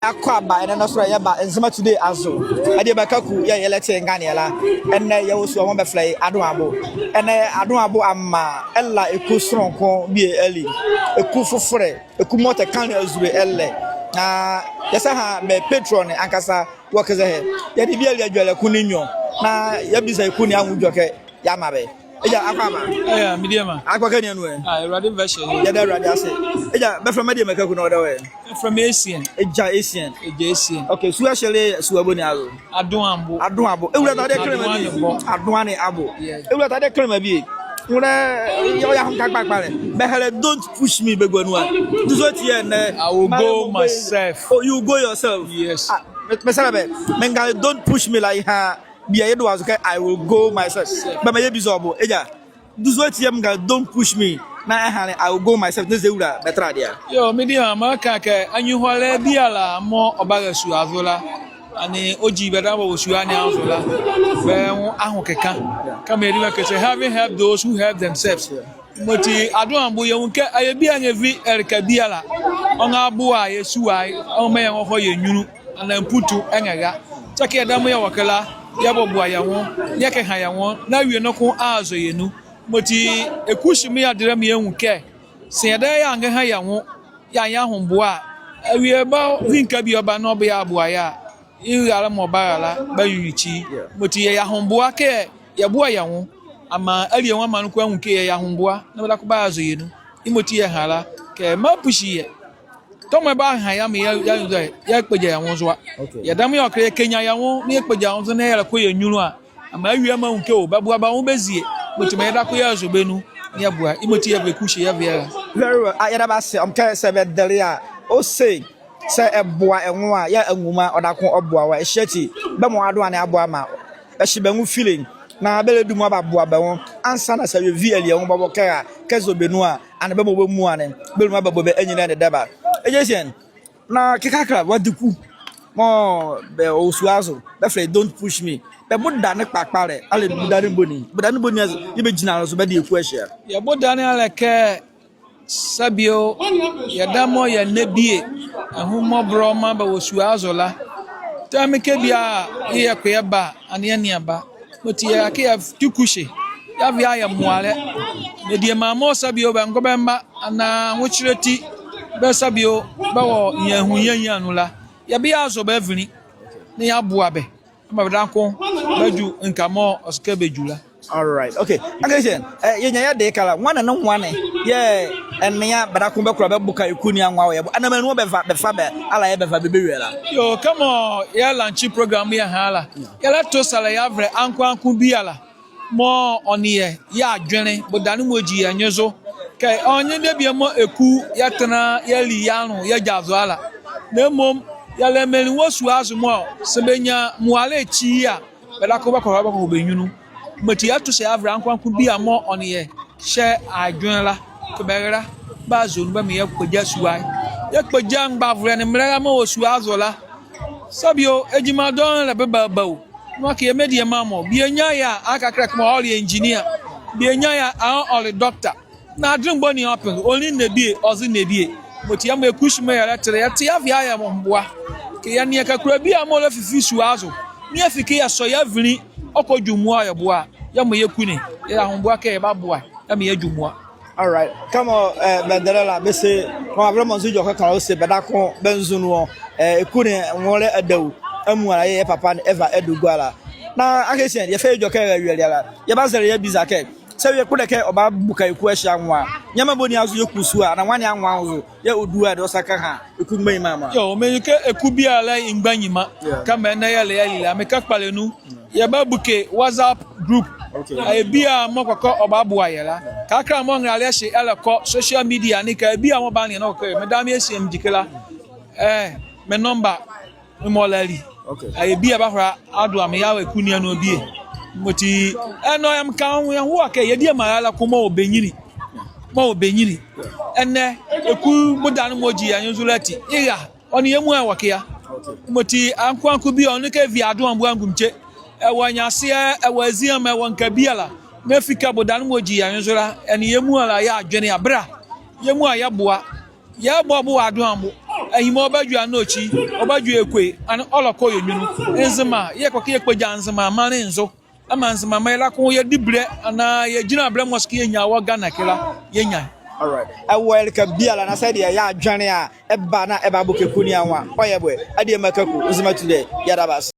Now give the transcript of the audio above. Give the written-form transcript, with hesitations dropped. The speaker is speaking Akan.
Aquaba and another yaba and some today also. Adiabakaku, ya elete Ganiela, and they also want to fly Aduabo. And Aduabo Amma, Ella, a Kusron, be early, a Kufu Fre, a Kumota Canals be Elle. Yes, I have my patron and Ankasa workers ahead. Yet the Bia Jella Kuninyo. Na Yabisa Kunia Mujoke, Yamabe. Eja Aquaba. Yeah, medium. Aquacanian way. I read version. Yada Radiase. Eja, but from Media Macaco, no way. From Asian. Eja Asian. Asian. Okay, so actually, Suaboniago. Aduambo. Aduane Abo. It was at a cremabi. Don't push me, Begonua. I will go myself. Oh, you go yourself. Yes. Menga, don't push me like her. I will go myself. But my bizobo, Eja. Don't push me. I will go myself. This is the better idea. Yo, media, Marca, and you will be a more about a suazola. And Oji Bedabo Suani Azola, where Ahokeka come here, having helped those who help themselves. But I don't know, I be an every Erica Diala on our boy, Suai, on my own you, and then put to Angaga. Take a Damia Wakala, Yabo Boyawan, Yakahayawan, now you are not going to you know. But a cushion me at the Ramian care. Say a day, Angahayawan, Yayahon Bois. We are about Vinkabi about Nobia Boya. You are more barala, by you, but ye are homeboake, ya boy, young. Ama earlier one man who care ya homeboa, no like Bazo, Imotia Hala, care more pushy. Tom about Hayami, Yakpaja was what? Yadami or Kenya, near Pajams and Air Quay and Yuna. A Mary Amount Ko, Babua Baumezi, but to make Aquia Zubenu, Yabua, Imotia Becushi Avia. Very well, I had about I'm carrying 7 Delia, oh say. Say a boy and one, ya a woman or that one boy, a shetty, but more do an aboama. A shibamu feeling. Now I better do more about Boabon, and son as a reveal young Babokara, Caso Benoit, and a Babo Moanen, Bill Mababo, any of the Deba. Again, now Kikaka, what do you more Beosuazo? Definitely don't push me. But what Dana Pacpare, I'll do that in Bunny, but Anubuni has imaginary so bad question. Ya both Daniel like Sabio, Yadamo, ya Nebie, and whom more Broma, but was Suazola. Tell me, Kebia, here, Queba, and Yaniaba, but here I have Tukushi, Yavia Muale, the dear Mamo Sabio, and Gobamba, and which reti, Besabio, Bawo, Yahuyanula, Yabiazo Beverly, Niabuabe, Madanko, Baju, and Camo, or Skebejula. All right. Okay. Again, yenya de kala one and one. Yeah, and me but I come back to buka ikuni anwa and na menu be fa be ala e be fa be yo come on, ya lunch program ya hala. Ya la to sala ya vre anku biala. Mo oniye ya adwene bodanu moji anyezo. Kai onye de bia mo eku ya tena ya li ya no ya jazo ala. Na mom ya le meli wosu azu mo sebenya muale chi ya be la ko ba ko be nyunu. Matia to say Avran could be a more on ye. Share I journal, Cabera, Bazun, by me up with just why. Yak but young Bavran and Mramo Suazola. Sabio, Ejimadon, la Babo. Maki a media mammo, be a nyaya, I can crack my only engineer. Be a nyaya, our only doctor. Now drink bunny open, only in the beer, or in the beer. But Yama Kushmare at Tiavia Momboa. Kiania Kakrabia more of Fisuazo. Near Fikia Soyavini. Oko jumwa ya bua ya mo yekuni ya homboa ke ba bua ya me jumwa. All right, come on, Banderella, be say no abramo nso joka kan o se bedako benzu no ekuni nwore adawu amu ala ye papa ever edugwala na akese ye fe joka ya wiela ye ba zere ya bizake se ye kudeke oba buka eku ahia nwa nyama boni azu yekusu a na wane anwa azu ya oduwa de osaka ha eku mban mama yo me ke eku bi ala ingbanyima kama na ya le ya lila me ka kpalenu ya ba buke WhatsApp group okay bia mo kokko oba bua yela ka kra mo ngale hye eleko social media ni ka bia mo ba ne na kokko me dam ehye mjikela me number mo lali okay bia ba hora ado am ya wa kunia no bie moti eno am kan wo aka ye die marala kuma obenyini ma obenyini enne eku bodan moji anzulati iya oni yemu awake moti anku bi onu ka vi ado ambu angumche ewanyase ewaziam ewanka biala mefika bodan moji anzura eni yemu ala ya adwene abra yemu aya boa ya bobo ado ambu ehimo obadwu anochi obadwu ekwe and all okoyo nyunu enzema ye kwa ke kpeja nzema mane nzo ama nzema maila ko ye dibre ana ye gina bre mosque ye nya wa Ghana kila ye nya. All right. Welcome biala na said ya adwane a eba na eba bokekuni anwa. Oyeboy. Ade makaku Nzema Today. Yadabas.